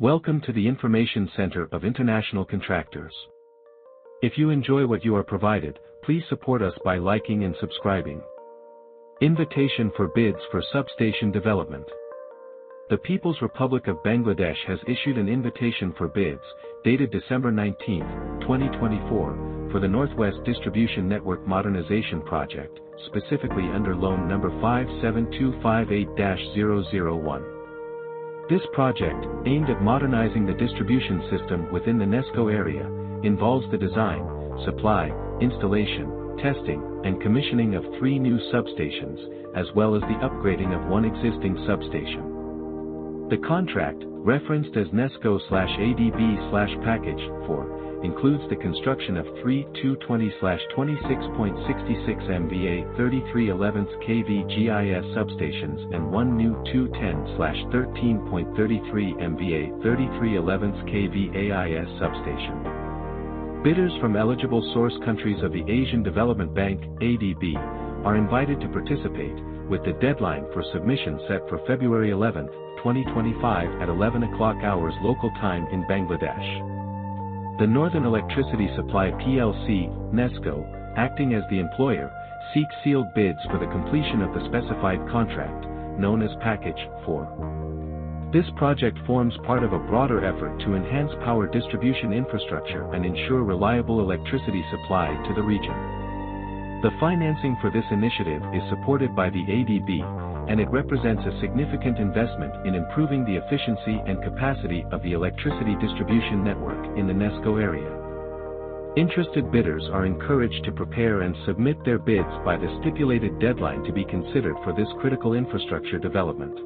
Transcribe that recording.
Welcome to the Information Center of International Contractors. If you enjoy what you are provided, please support us by liking and subscribing. Invitation for bids for substation development. The People's Republic of Bangladesh has issued an invitation for bids, dated December 19, 2024, for the Northwest Distribution Network Modernization Project, specifically under loan number 57258-001. This project, aimed at modernizing the distribution system within the NESCO area, involves the design, supply, installation, testing, and commissioning of 3 new substations, as well as the upgrading of 1 existing substation. The contract, referenced as NESCO/ADB/Package 4, includes the construction of 3 220/26.66 MVA 3311 KV GIS substations and 1 new 210/13.33 MVA 3311 KV AIS substation. Bidders from eligible source countries of the Asian Development Bank (ADB) are invited to participate, with the deadline for submission set for February 11, 2025 at 11 o'clock hours local time in Bangladesh. The Northern Electricity Supply plc, NESCO, acting as the employer, seeks sealed bids for the completion of the specified contract, known as Package 4. This project forms part of a broader effort to enhance power distribution infrastructure and ensure reliable electricity supply to the region. The financing for this initiative is supported by the ADB, and it represents a significant investment in improving the efficiency and capacity of the electricity distribution network in the NESCO area. Interested bidders are encouraged to prepare and submit their bids by the stipulated deadline to be considered for this critical infrastructure development.